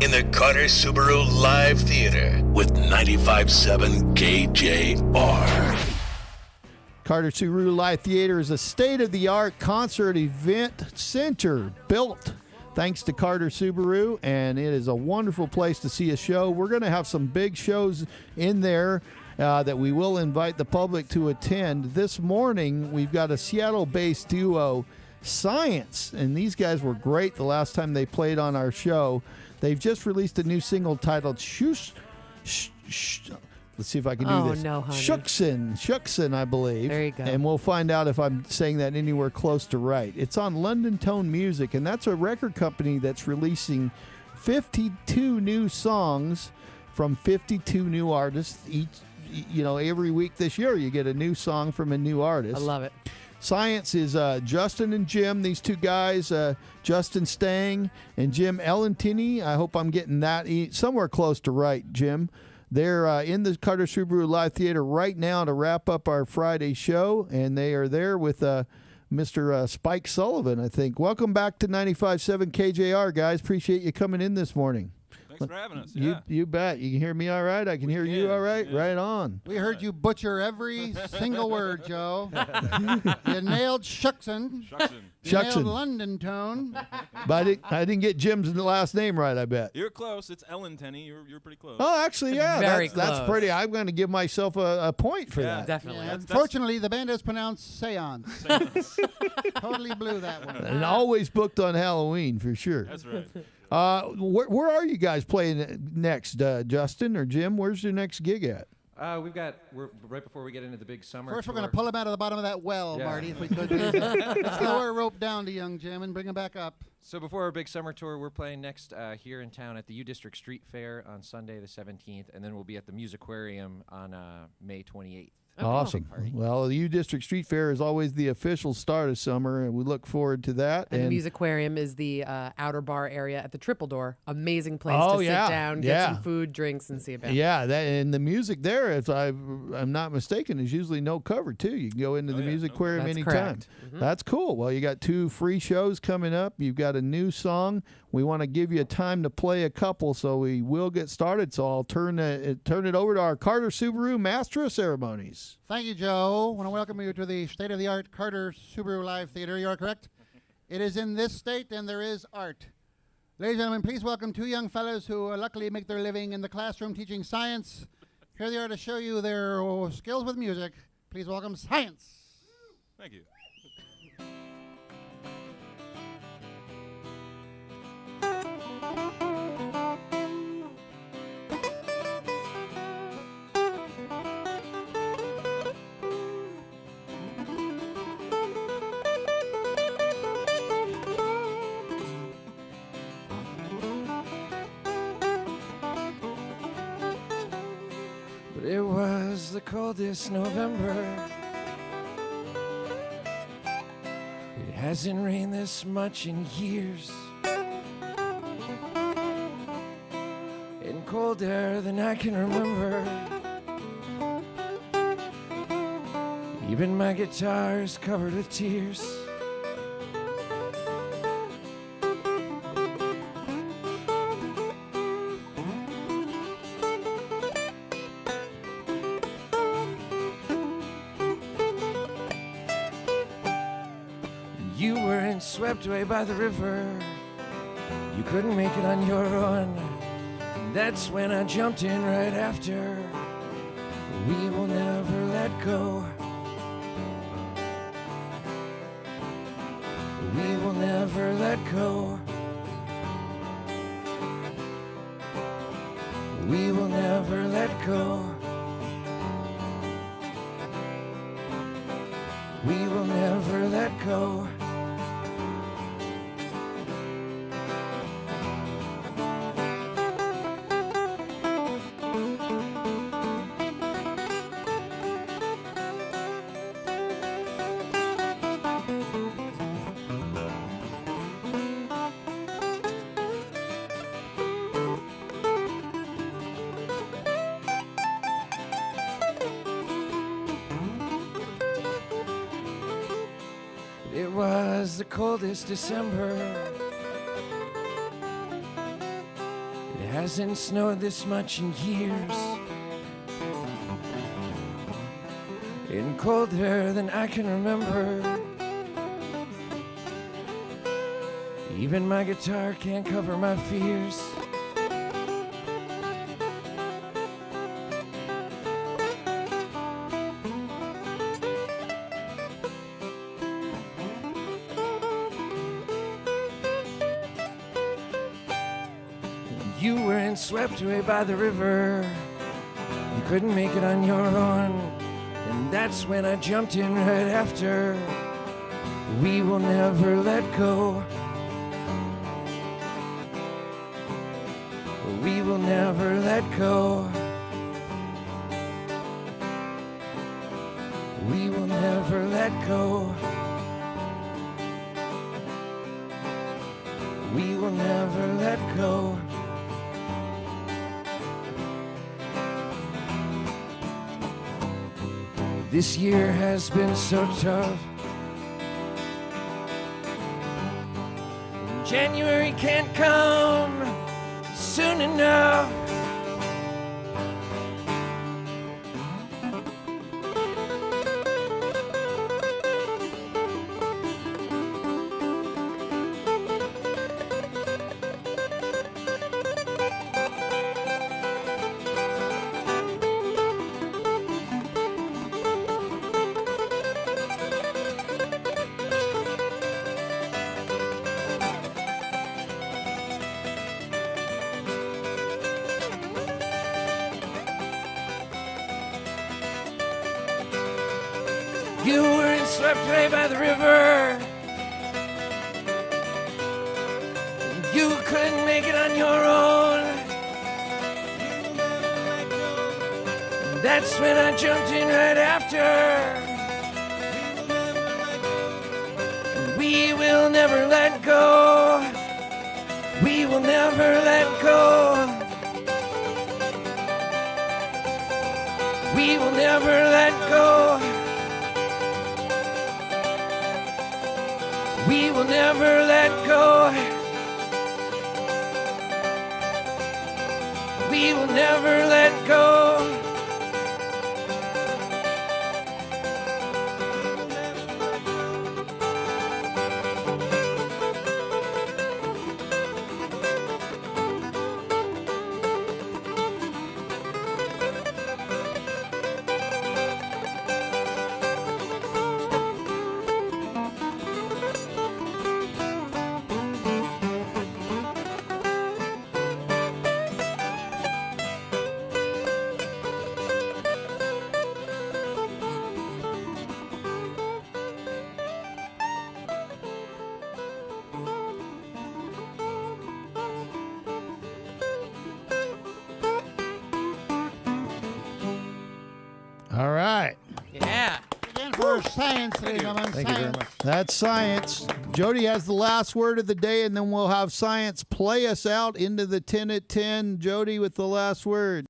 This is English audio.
in the Carter Subaru Live Theater with 95.7 KJR. Carter Subaru Live Theater is a state-of-the-art concert event center built thanks to Carter Subaru, and it is a wonderful place to see a show. We're going to have some big shows in there that we will invite the public to attend. This morning, we've got a Seattle-based duo, Science, and these guys were great the last time they played on our show. They've just released a new single titled Let's see if I can do this. No, honey. Shucksin, I believe. There you go. And we'll find out if I'm saying that anywhere close to right. It's on London Tone Music, and that's a record company that's releasing 52 new songs from 52 new artists each. Every week this year you get a new song from a new artist. I love it. Science is Justin and Jim, these two guys, Justin Stang and Jim Ellentini. I hope I'm getting that somewhere close to right, Jim. They're in the Carter Subaru Live Theater right now to wrap up our Friday show, and they are there with Mr. Spike Sullivan, I think. Welcome back to 95.7 KJR, guys. Appreciate you coming in this morning. Thanks for having us. Yeah. You bet. You can hear me all right? I can hear you all right? Yeah. Right on. We heard you butcher every single word, Joe. You nailed Shucksin. You nailed London Tone. But I didn't get Jim's last name right, I bet. You're close. It's Ellentini. You're pretty close. Oh, actually, yeah. Very that's close. pretty. I'm going to give myself a point for that. Definitely. Yeah, unfortunately, the band is pronounced Seance. Totally blew that one. And always booked on Halloween, for sure. That's right. Where are you guys playing next, Justin or Jim? Where's your next gig at? We're right before we get into the big summer. First, we're tour. going to pull him out of the bottom of that well, Yeah. Marty, if we could. Let's lower a rope down to young Jim and bring him back up. So before our big summer tour, we're playing next here in town at the U District Street Fair on Sunday the 17th, and then we'll be at the Musicquarium on May 28th. Awesome. Party. Well, the U District Street Fair is always the official start of summer, and we look forward to that. And the Musicquarium is the outer bar area at the Triple Door. Amazing place Oh, to yeah. sit down, get some food, drinks, and see a band. Yeah, and the music there, if I'm not mistaken, is usually no cover too. You can go into the Musicquarium That's anytime. correct. That's cool. Well, you got 2 free shows coming up. You've got a new song. We want to give you time to play a couple, so we will get started. So I'll turn it over to our Carter Subaru Master of Ceremonies. Thank you, Joe. I want to welcome you to the state-of-the-art Carter Subaru Live Theater. You are correct. It is in this state, and there is art. Ladies and gentlemen, please welcome 2 young fellows who luckily make their living in the classroom teaching science. Here they are to show you their skills with music. Please welcome Science. Thank you. But it was the coldest November. It hasn't rained this much in years. And colder than I can remember. Even my guitar is covered with tears. You weren't swept away by the river. You couldn't make it on your own. And that's when I jumped in right after. We will never let go. We will never let go. We will never let go. We will never let go. It was the coldest December. It hasn't snowed this much in years. And colder than I can remember. Even my guitar can't cover my fears. You were swept away by the river. You couldn't make it on your own. And that's when I jumped in right after. We will never let go. We will never let go. We will never let go. We will never let go. This year has been so tough. January can't come soon enough. You were swept away by the river. You couldn't make it on your own. That's when I jumped in right after. We will never let go. We will never let go. We will never let go. We will never let go. We will never let go. All right. Yeah. Again for science, ladies and gentlemen. Thank you very much. That's science. Jody has the last word of the day, and then we'll have science play us out into the 10 at 10. Jody with the last word.